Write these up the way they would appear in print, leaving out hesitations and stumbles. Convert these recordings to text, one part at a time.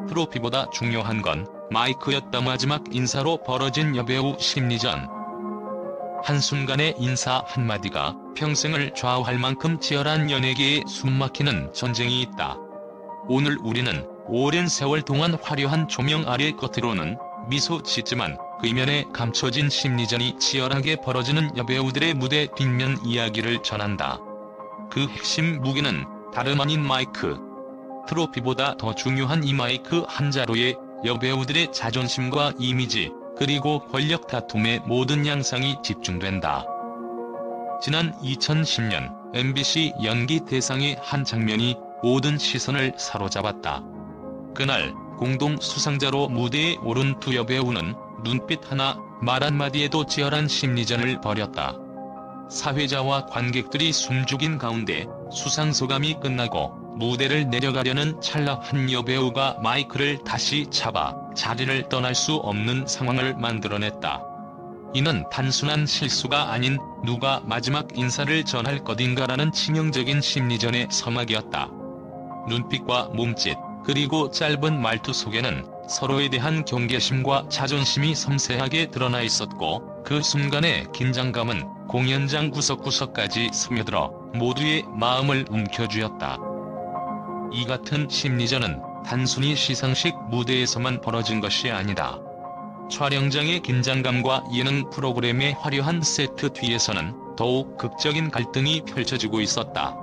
트로피보다 중요한 건 마이크였다. 마지막 인사로 벌어진 여배우 심리전. 한순간의 인사 한마디가 평생을 좌우할 만큼 치열한 연예계에 숨막히는 전쟁이 있다. 오늘 우리는 오랜 세월 동안 화려한 조명 아래 겉으로는 미소 짓지만 그 이면에 감춰진 심리전이 치열하게 벌어지는 여배우들의 무대 뒷면 이야기를 전한다. 그 핵심 무기는 다름 아닌 마이크. 트로피보다 더 중요한 이 마이크 한 자루에 여배우들의 자존심과 이미지, 그리고 권력 다툼의 모든 양상이 집중된다. 지난 2010년 MBC 연기 대상의 한 장면이 모든 시선을 사로잡았다. 그날 공동 수상자로 무대에 오른 두 여배우는 눈빛 하나, 말 한마디에도 치열한 심리전을 벌였다. 사회자와 관객들이 숨죽인 가운데 수상 소감이 끝나고 무대를 내려가려는 찰나 한 여배우가 마이크를 다시 잡아 자리를 떠날 수 없는 상황을 만들어냈다. 이는 단순한 실수가 아닌 누가 마지막 인사를 전할 것인가라는 치명적인 심리전의 서막이었다. 눈빛과 몸짓, 그리고 짧은 말투 속에는 서로에 대한 경계심과 자존심이 섬세하게 드러나 있었고, 그 순간의 긴장감은 공연장 구석구석까지 스며들어 모두의 마음을 움켜쥐었다. 이 같은 심리전은 단순히 시상식 무대에서만 벌어진 것이 아니다. 촬영장의 긴장감과 예능 프로그램의 화려한 세트 뒤에서는 더욱 극적인 갈등이 펼쳐지고 있었다.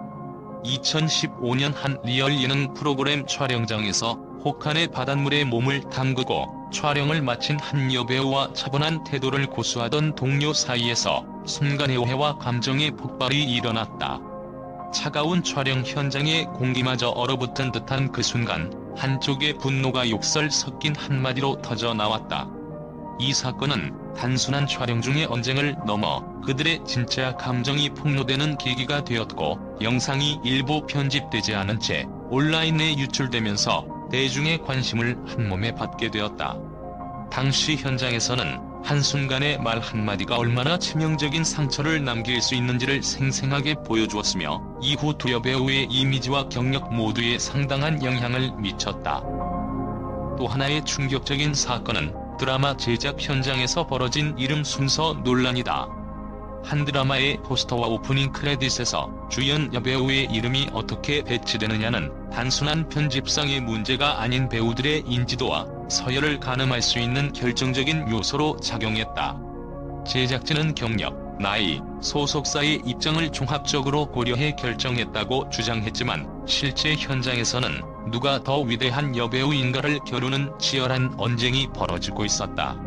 2015년 한 리얼 예능 프로그램 촬영장에서 혹한의 바닷물에 몸을 담그고 촬영을 마친 한 여배우와 차분한 태도를 고수하던 동료 사이에서 순간의 오해와 감정의 폭발이 일어났다. 차가운 촬영 현장의 공기마저 얼어붙은 듯한 그 순간, 한쪽의 분노가 욕설 섞인 한마디로 터져 나왔다. 이 사건은 단순한 촬영 중의 언쟁을 넘어 그들의 진짜 감정이 폭로되는 계기가 되었고, 영상이 일부 편집되지 않은 채 온라인에 유출되면서 대중의 관심을 한몸에 받게 되었다. 당시 현장에서는 한순간의 말 한마디가 얼마나 치명적인 상처를 남길 수 있는지를 생생하게 보여주었으며, 이후 두 여배우의 이미지와 경력 모두에 상당한 영향을 미쳤다. 또 하나의 충격적인 사건은 드라마 제작 현장에서 벌어진 이름 순서 논란이다. 한 드라마의 포스터와 오프닝 크레딧에서 주연 여배우의 이름이 어떻게 배치되느냐는 단순한 편집상의 문제가 아닌 배우들의 인지도와 서열을 가늠할 수 있는 결정적인 요소로 작용했다. 제작진은 경력, 나이, 소속사의 입장을 종합적으로 고려해 결정했다고 주장했지만, 실제 현장에서는 누가 더 위대한 여배우인가를 겨루는 치열한 언쟁이 벌어지고 있었다.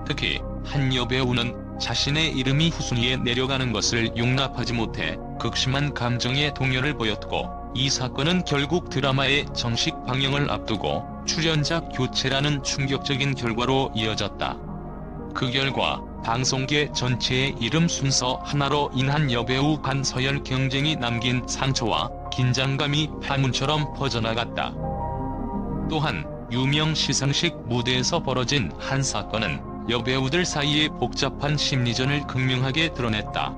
특히 한 여배우는 자신의 이름이 후순위에 내려가는 것을 용납하지 못해 극심한 감정의 동요를 보였고, 이 사건은 결국 드라마의 정식 방영을 앞두고 출연자 교체라는 충격적인 결과로 이어졌다. 그 결과 방송계 전체의 이름 순서 하나로 인한 여배우 간 서열 경쟁이 남긴 상처와 긴장감이 파문처럼 퍼져나갔다. 또한 유명 시상식 무대에서 벌어진 한 사건은 여배우들 사이의 복잡한 심리전을 극명하게 드러냈다.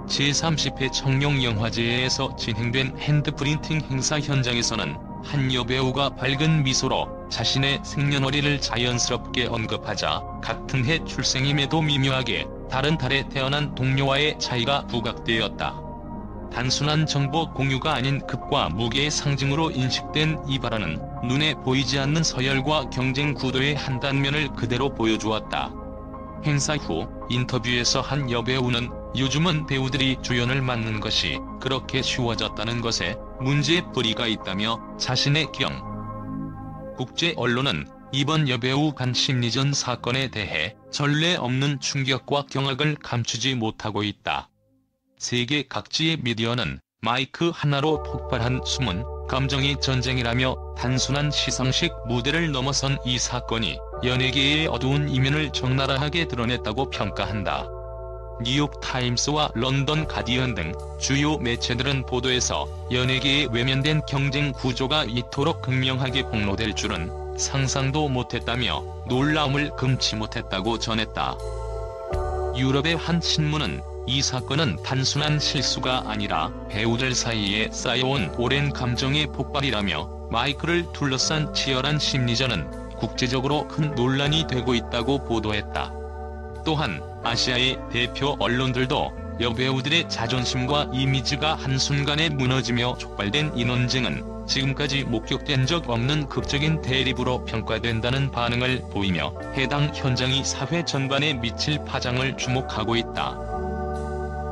제30회 청룡영화제에서 진행된 핸드프린팅 행사 현장에서는 한 여배우가 밝은 미소로 자신의 생년월일을 자연스럽게 언급하자, 같은 해 출생임에도 미묘하게 다른 달에 태어난 동료와의 차이가 부각되었다. 단순한 정보 공유가 아닌 급과 무게의 상징으로 인식된 이 발언은 눈에 보이지 않는 서열과 경쟁 구도의 한 단면을 그대로 보여주었다. 행사 후 인터뷰에서 한 여배우는 요즘은 배우들이 주연을 맡는 것이 그렇게 쉬워졌다는 것에 문제의 뿌리가 있다며 자신의 국제 언론은 이번 여배우 간 심리전 사건에 대해 전례 없는 충격과 경악을 감추지 못하고 있다. 세계 각지의 미디어는 마이크 하나로 폭발한 숨은 감정의 전쟁이라며 단순한 시상식 무대를 넘어선 이 사건이 연예계의 어두운 이면을 적나라하게 드러냈다고 평가한다. 뉴욕타임스와 런던 가디언 등 주요 매체들은 보도에서 연예계의 외면된 경쟁 구조가 이토록 극명하게 폭로될 줄은 상상도 못했다며 놀라움을 금치 못했다고 전했다. 유럽의 한 신문은 이 사건은 단순한 실수가 아니라 배우들 사이에 쌓여온 오랜 감정의 폭발이라며 마이크를 둘러싼 치열한 심리전은 국제적으로 큰 논란이 되고 있다고 보도했다. 또한 아시아의 대표 언론들도 여배우들의 자존심과 이미지가 한순간에 무너지며 촉발된 이 논쟁은 지금까지 목격된 적 없는 극적인 대립으로 평가된다는 반응을 보이며 해당 현장이 사회 전반에 미칠 파장을 주목하고 있다.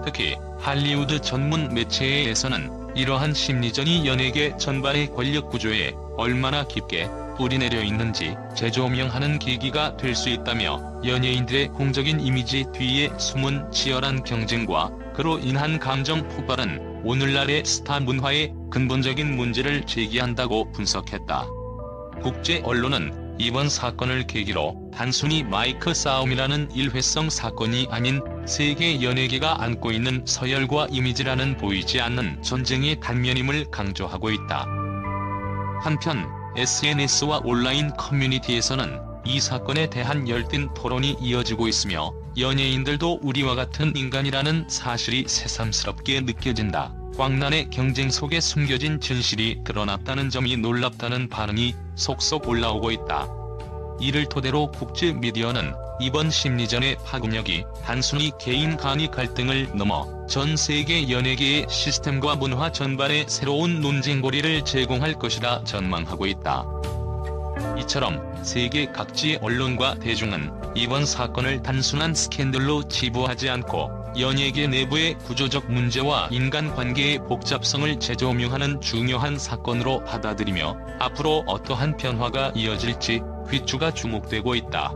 특히 할리우드 전문 매체에서는 이러한 심리전이 연예계 전반의 권력 구조에 얼마나 깊게 뿌리내려 있는지 재조명하는 계기가 될 수 있다며 연예인들의 공적인 이미지 뒤에 숨은 치열한 경쟁과 그로 인한 감정 폭발은 오늘날의 스타 문화의 근본적인 문제를 제기한다고 분석했다. 국제 언론은 이번 사건을 계기로 단순히 마이크 싸움이라는 일회성 사건이 아닌 세계 연예계가 안고 있는 서열과 이미지라는 보이지 않는 전쟁의 단면임을 강조하고 있다. 한편 SNS와 온라인 커뮤니티에서는 이 사건에 대한 열띤 토론이 이어지고 있으며 연예인들도 우리와 같은 인간이라는 사실이 새삼스럽게 느껴진다. 광란의 경쟁 속에 숨겨진 진실이 드러났다는 점이 놀랍다는 반응이 속속 올라오고 있다. 이를 토대로 국제 미디어는 이번 심리전의 파급력이 단순히 개인 간의 갈등을 넘어 전 세계 연예계의 시스템과 문화 전반에 새로운 논쟁거리를 제공할 것이라 전망하고 있다. 이처럼 세계 각지의 언론과 대중은 이번 사건을 단순한 스캔들로 치부하지 않고 연예계 내부의 구조적 문제와 인간관계의 복잡성을 재조명하는 중요한 사건으로 받아들이며 앞으로 어떠한 변화가 이어질지 귀추가 주목되고 있다.